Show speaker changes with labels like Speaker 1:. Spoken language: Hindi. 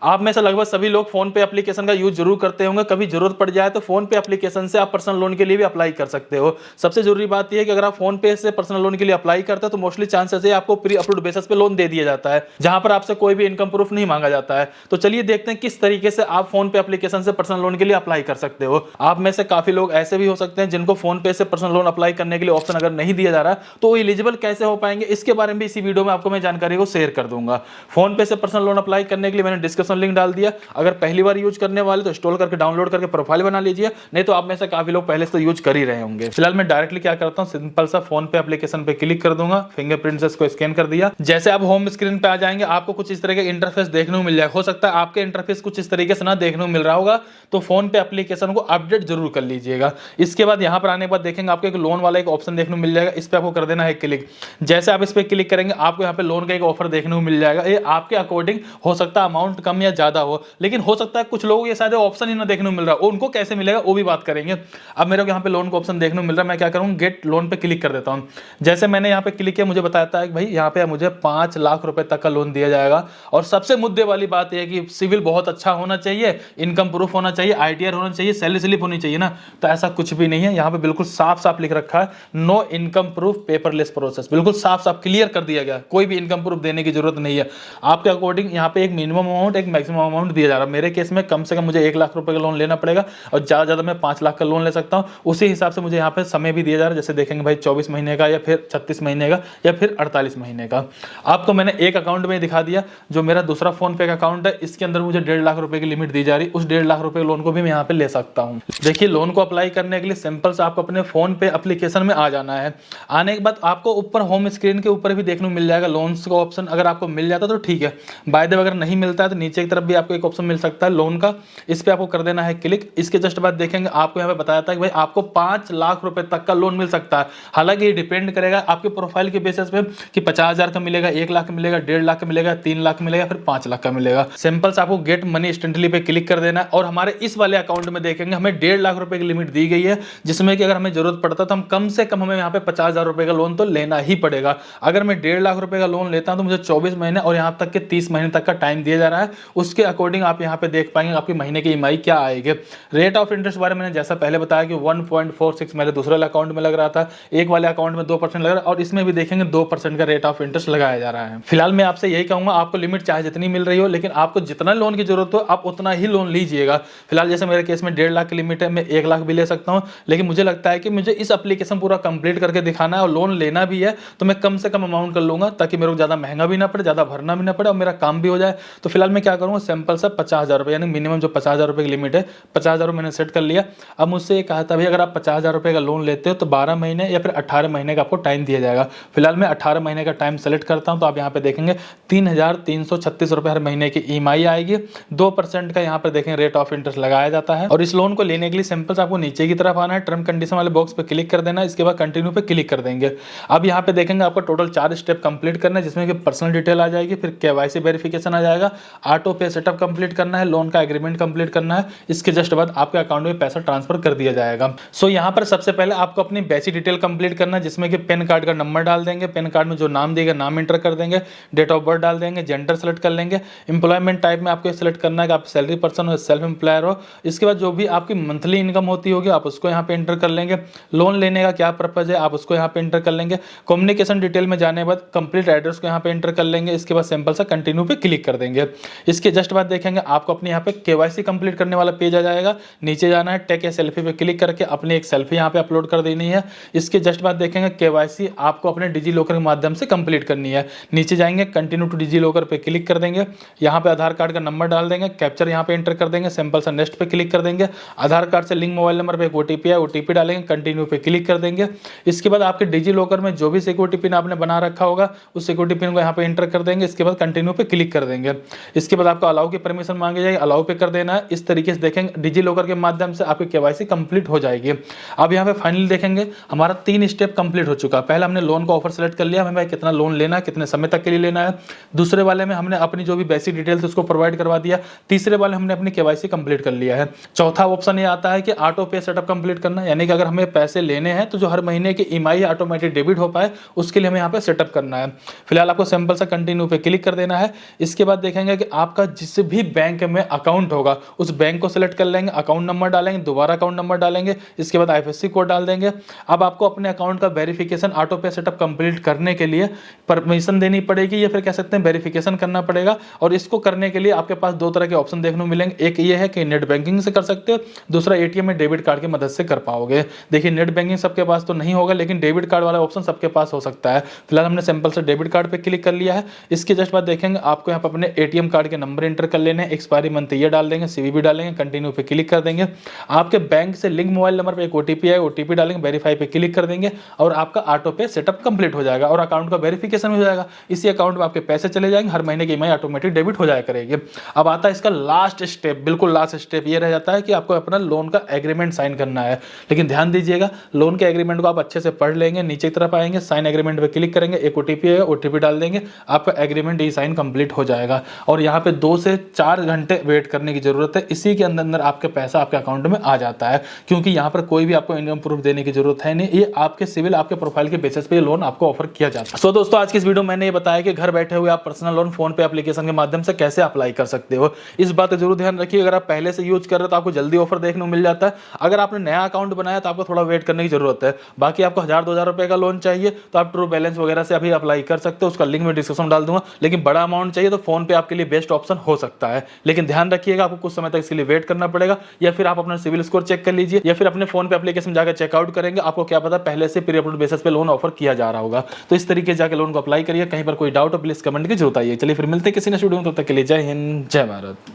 Speaker 1: आप में से लगभग सभी लोग फोन पे एप्लीकेशन का यूज जरूर करते होंगे। कभी जरूरत पड़ जाए तो फोन पे एप्लीकेशन से आप पर्सनल लोन के लिए भी अप्लाई कर सकते हो। सबसे जरूरी बात यह है कि अगर आप फोन पे से पर्सनल लोन के लिए अप्लाई करते हो तो मोस्टली चांसेस है आपको प्री अप्रूव्ड बेसिस पे लोन दे दिया जाता है, जहां पर आपसे कोई भी इनकम प्रूफ नहीं मांगा जाता है। तो चलिए देखते हैं किस तरीके से आप फोन पे एप्लीकेशन से पर्सनल लोन के लिए अप्लाई कर सकते हो। आप में से काफी लोग ऐसे भी हो सकते हैं जिनको फोन पे से पर्सनल लोन अप्लाई करने के लिए ऑप्शन अगर नहीं दिया जा रहा तो वो एलिजिबल कैसे हो पाएंगे, इसके बारे में भी इसी वीडियो में आपको मैं जानकारी को शेयर कर दूंगा। फोन पे से पर्सनल लोन अप्लाई करने के लिए मैंने डिस्क्रिप्शन लिंक डाल दिया। अगर पहली बार यूज करने वाले तो इंस्टॉल करके डाउनलोड करके प्रोफाइल बना लीजिए, नहीं तो आप में से काफी लोग पहले से यूज कर ही रहे होंगे। फिलहाल मैं डायरेक्टली क्या करता हूं, सिंपल सा फोन पे एप्लीकेशन पे क्लिक कर दूंगा, फिंगरप्रिंट से इसको स्कैन कर दिया। जैसे आप होम स्क्रीन पे आ जाएंगे आपको कुछ इस तरह का इंटरफेस देखने को मिल जाएगा। हो सकता है आपके इंटरफेस कुछ इस तरीके से ना देखने को मिल रहा होगा, तो फोन पे एप्लीकेशन को अपडेट जरूर कर लीजिएगा। इसके बाद यहां पर आने के बाद देखेंगे आपको एक लोन वाला एक ऑप्शन देखने को मिल जाएगा, इस पे आपको कर देना है क्लिक। जैसे आप इस पे क्लिक करेंगे आपको यहाँ पे लोन का एक ऑफर देखने को मिल जाएगा। ये आपके अकॉर्डिंग हो सकता है अमाउंट कम या ज्यादा हो, लेकिन हो सकता है कुछ लोगों को ये शायद ऑप्शन ही ना देखने को मिल रहा है, उनको कैसे मिलेगा वो भी बात करेंगे। अब मेरे को यहाँ पे लोन का ऑप्शन देखने को मिल रहा है, मैं क्या करूँ, गेट लोन पे क्लिक कर देता हूँ। जैसे मैंने यहाँ पे क्लिक किया मुझे बताता है कि भाई यहाँ पे मुझे 5 लाख रुपए तक का लोन दिया जाएगा। और सबसे मुद्दे वाली बात यह है कि सिविल बहुत अच्छा होना चाहिए, इनकम प्रूफ होना चाहिए, आईटीआर होना चाहिए, सैलरी स्लिप होनी चाहिए ना, तो ऐसा कुछ भी नहीं है। यहाँ पे बिल्कुल साफ साफ लिख रखा है no income proof paperless process, बिल्कुल साफ साफ क्लियर कर दिया गया, कोई भी इनकम प्रूफ देने की जरूरत नहीं है। आपके अकॉर्डिंग यहाँ पे एक मिनिमम अमाउंट एक मैक्सिमम अमाउंट दिया जा रहा है। मेरे केस में कम से कम मुझे 1 लाख रुपए का लोन लेना पड़ेगा और ज्यादा ज्यादा मैं 5 लाख का लोन ले सकता हूँ। उसी हिसाब से मुझे यहाँ पे समय भी दिया जा रहा है, जैसे देखेंगे भाई 24 महीने का या फिर 36 महीने का या फिर 48 महीने का। आपको मैंने एक अकाउंट में दिखा दिया, जो मेरा दूसरा फोन पे का अकाउंट है, इसके अंदर मुझे 1.5 लाख रुपए की लिमिट दी जा रही है। उस 1.5 लाख रुपए लोन को भी मैं यहाँ पे ले सकता हूँ। देखिए लोन को अप्लाई करने के लिए सिंपल से आपको अपने फोन पे एप्लीकेशन में आ जाना है। आने के बाद आपको ऊपर होम स्क्रीन के ऊपर भी देखने को मिल जाएगा लोन्स का ऑप्शन। अगर आपको मिल जाता तो ठीक है, बाय द वे अगर नहीं मिलता है तो नीचे की तरफ भी आपको एक ऑप्शन मिल सकता है लोन का, इस पे आपको कर देना है क्लिक। इसके जस्ट बाद देखेंगे आपको यहाँ पे बताया था कि भाई आपको 5 लाख रुपए तक का लोन मिल सकता है। हालांकि ये डिपेंड करेगा आपके प्रोफाइल के बेसिस पे कि 50,000 का मिलेगा, 1 लाख का मिलेगा, 1.5 लाख का मिलेगा, 3 लाख का मिलेगा, फिर 5 लाख का मिलेगा। सिंपल से आपको गेट मनी इंस्टेंटली पे क्लिक कर देना है। और हमारे इस वाले अकाउंट में देखेंगे हमें 1.5 लाख रुपए की लिमिट दी गई है, जिसमें कि अगर हमें जरूरत पड़ता तो हम कम से कम हमें यहाँ पे 50,000 रुपए का लोन तो लेना ही पड़ेगा। अगर मैं 1.5 लाख रुपए का लोन लेता हूं तो मुझे 24 महीने और यहाँ तक के 30 महीने तक का टाइम दिया जा रहा है। उसके अकॉर्डिंग आप यहाँ पे देख पाएंगे आपकी महीने की ईएमआई क्या आएगी। रेट ऑफ इंटरेस्ट बारे में मैंने जैसा पहले बताया कि 1.46 मेरे दूसरे अकाउंट में लग रहा था, एक वाले अकाउंट में 2% लग रहा है, और इसमें भी देखेंगे 2% का रेट ऑफ इंटरेस्ट लगाया जा रहा है। फिलहाल मैं आपसे यही कहूंगा, आपको लिमिट चाहे जितनी मिल रही हो, लेकिन आपको जितना लोन की जरूरत हो आप उतना ही लोन लीजिएगा। फिलहाल जैसे मेरे केस में 1.5 लाख की लिमिट है, मैं 1 लाख भी ले सकता हूं, लेकिन मुझे लगता है कि मुझे इस एप्लीकेशन पूरा कंप्लीट करके दिखाना है और लोन लेना भी है, तो मैं कम से कम अमाउंट कर लूंगा ताकि मेरे को ज्यादा महंगा भी ना पड़े, ज्यादा भरना भी ना पड़े और मेरा काम भी हो जाए। तो फिलहाल मैं क्या करूंगा, सिंपल सा 50,000 रुपए यानी मिनिमम जो 50,000 रुपए की लिमिट है, 50,000 मैंने सेट कर लिया। अब मुझसे ये कहा था भाई अगर आप 50,000 रुपए का लोन लेते हो तो 12 महीने या फिर 18 महीने का आपको टाइम दिया जाएगा। फिलहाल मैं 18 महीने का टाइम सेलेक्ट करता हूं, तो आप यहाँ पे देखेंगे 3,336 रुपए हर महीने की ईएमआई आएगी। 2% का यहाँ पर देखेंगे रेट ऑफ इंटरेस्ट लगाया जाता है। और इस लोन को लेने के लिए सिंपल से आपको नीचे की तरफ आना है, टर्म कंडीशन वाले बॉक्स पे क्लिक कर देना है, इसके बाद कंटिन्यू पे क्लिक कर देंगे। अब यहाँ पे देखेंगे आपको टोटल 4 स्टेप कंप्लीट करना है, जिसमें कि पर्सनल डिटेल आ जाएगी, फिर केवाईसी वेरिफिकेशन आ जाएगा, ऑटो पे सेटअप कंप्लीट करना है, लोन का एग्रीमेंट कंप्लीट करना है। इसके जस्ट बाद आपके अकाउंट में पैसा ट्रांसफर कर दिया जाएगा। सो यहाँ पर सबसे पहले आपको अपनी बेसिक डिटेल कंप्लीट करना है, जिसमें कि पैन कार्ड का नंबर डाल देंगे, पैन कार्ड में जो नाम देगा नाम एंटर कर देंगे, डेट ऑफ बर्थ डाल देंगे, जेंडर सेलेक्ट कर लेंगे, एम्प्लॉयमेंट टाइप में आपको सेलेक्ट करना है कि आप सैलरी पर्सन हो, सेल्फ एम्प्लॉयर हो। इसके बाद जो भी आपकी मंथली इनकम होती होगी आप उसको यहाँ पे एंटर कर लेंगे। लोन लेने का क्या पर्पज है आप उसको यहाँ पे एंटर कर लेंगे। कम्युनिकेशन डिटेल में जाने के बाद कंप्लीट एड्रेस को यहाँ पे एंटर कर लेंगे। इसके बाद सिंपल सा कंटिन्यू पे क्लिक कर देंगे। इसके जस्ट बाद देखेंगे आपको अपने यहाँ पे केवाईसी कंप्लीट करने वाला पेज आ जाएगा। नीचे जाना है, टेक ए सेल्फी पे क्लिक करके अपनी एक सेल्फी यहाँ पे अपलोड कर देनी है। इसके जस्ट बाद देखेंगे केवाईसी आपको अपने डिजी लॉकर के माध्यम से कंप्लीट करनी है। नीचे जाएंगे, कंटिन्यू टू डिजी लॉकर पे क्लिक कर देंगे। यहाँ पे आधार कार्ड का नंबर डाल देंगे, कैप्चर यहाँ पे एंटर कर देंगे, सिंपल सा नेक्स्ट पे क्लिक कर देंगे। आधार कार्ड से लिंक मोबाइल नंबर पे एक ओटीपी है, ओटीपी डालेंगे, कंटिन्यू पे क्लिक कर देंगे। इसके बाद आपके डिजी लॉकर में जो भी सिक्योरिटी पिन आपने बना रखा होगा उस सिक्योरिटी पिन को यहाँ पे एंटर कर देंगे। इसके बाद कंटिन्यू पे क्लिक कर देंगे। इसके बाद आपको अलाउ की परमिशन मांगी जाएगी, अलाउ पे कर देना है। इस तरीके से देखेंगे डिजी लॉकर के माध्यम से आपकी केवाईसी कंप्लीट हो जाएगी। अब यहाँ पे फाइनली देखेंगे हमारा 3 स्टेप कंप्लीट हो चुका है। पहले हमने लोन का ऑफर सेलेक्ट कर लिया, हमें भाई कितना लोन लेना है, कितने समय तक के लिए लेना है। दूसरे वाले में हमने अपनी जो भी बेसिक डिटेल्स उसको प्रोवाइड करवा दिया। तीसरे वाले हमने अपनी केवाईसी कंप्लीट कर लिया है। चौथा ऑप्शन ये आता है कि ऑटो पे सेटअप कंप्लीट करना, यानी कि अगर हमें पैसे लेने हैं तो जो हर महीने की ईएमआई ऑटोमेटिक डेबिट हो पाए उसके लिए हमें यहाँ पे सेटअप करना है। फिलहाल आपको सिंपल सा कंटिन्यू पे क्लिक कर देना है। इसके बाद देखेंगे कि आप आपका जिस भी बैंक में अकाउंट होगा उस बैंक को सिलेक्ट कर लेंगे, अकाउंट नंबर डालेंगे, दोबारा अकाउंट नंबर डालेंगे, इसके बाद आईएफएससी कोड डाल देंगे। अब आपको अपने अकाउंट का वेरिफिकेशन ऑटो पे सेटअप कंप्लीट करने के लिए परमिशन देनी पड़ेगी या फिर कह सकते हैं वेरिफिकेशन करना पड़ेगा। और इसको करने के लिए आपके पास दो तरह के ऑप्शन देखने को मिलेंगे। एक ये है कि नेट बैंकिंग से कर सकते हो, दूसरा एटीएम में डेबिट कार्ड की मदद से कर पाओगे। देखिए नेट बैंकिंग सबके पास तो नहीं होगा, लेकिन डेबिट कार्ड वाला ऑप्शन सबके पास हो सकता है। फिलहाल हमने सिंपल से डेबिट कार्ड पे क्लिक कर लिया है। इसके जस्ट बाद देखेंगे आपको यहाँ पर अपने एटीएम कार्ड के नंबर एंटर कर लेने हैं, एक्सपायरी मंथ ये डाल देंगे, सीवीवी डालेंगे, कंटिन्यू पे क्लिक कर देंगे। आपके बैंक से लिंक मोबाइल नंबर पे एक ओटीपी है, ओटीपी डालेंगे, वेरीफाई पे क्लिक कर देंगे और आपका ऑटो पे सेटअप कंप्लीट हो जाएगा और अकाउंट का वेरिफिकेशन हो जाएगा। इसी अकाउंट में आपके पैसे चले जाएंगे, हर महीने की ईएमआई ऑटोमेटिक डेबिट हो जाया करेगी। अब आता है इसका लास्ट स्टेप, बिल्कुल लास्ट स्टेप ये रह जाता है कि आपको अपना लोन का एग्रीमेंट साइन करना है। लेकिन ध्यान दीजिएगा, लोन के एग्रीमेंट को आप अच्छे से पढ़ लेंगे, नीचे की तरफ आएंगे, साइन एग्रीमेंट पे क्लिक करेंगे, एक ओटीपी है, ओटीपी डाल देंगे, आपका एग्रीमेंट ई साइन कंप्लीट हो जाएगा। और यहाँ पे 2 से 4 घंटे वेट करने की जरूरत है। इसी के अंदर आपके पैसा आपके अकाउंट में आ जाता है, क्योंकि यहाँ पर कोई भी आपको इनकम प्रूफ देने की जरूरत है नहीं। ये आपके सिविल, आपके प्रोफाइल के बेसिस पे लोन आपको ऑफर किया जाता है। सो दोस्तों, आज की इस वीडियो में मैंने ये बताया कि घर बैठे हुए आप पर्सनल लोन फोन पे एप्लीकेशन के माध्यम से कैसे अप्लाई कर सकते हो। इस बात का जरूर ध्यान रखिए, अगर आप पहले से यूज कर रहे हो तो आपको जल्दी ऑफर देखने को मिल जाता है। अगर आपने नया अकाउंट बनाया तो आपको थोड़ा वेट करने की जरूरत है। बाकी आपको 1000-2000 रुपए का लोन चाहिए तो आप ट्रू बैलेंस वगैरह से अभी अप्लाई कर सकते हो, उसका लिंक मैं डिस्क्रिप्शन में डाल दूंगा। लेकिन बड़ा अमाउंट चाहिए तो फोन पे आपके लिए बेस्ट ऑप्शन हो सकता है। लेकिन ध्यान रखिएगा, आपको कुछ समय तक इसके लिए वेट करना पड़ेगा, या फिर आप अपना सिविल स्कोर चेक कर लीजिए, या फिर अपने फोन पे एप्लीकेशन जाकर चेकआउट करेंगे। आपको क्या पता पहले से प्री अप्रूव्ड बेसिस पे लोन ऑफर किया जा रहा होगा। तो इस तरीके से जाकर लोन को अप्लाई करिए। कहीं पर कोई डाउट हो प्लीज कमेंट की जरूरत आइए। चलिए फिर मिलते हैं किसी नेक्स्ट वीडियो में, तब तक के लिए जय हिंद, जय भारत।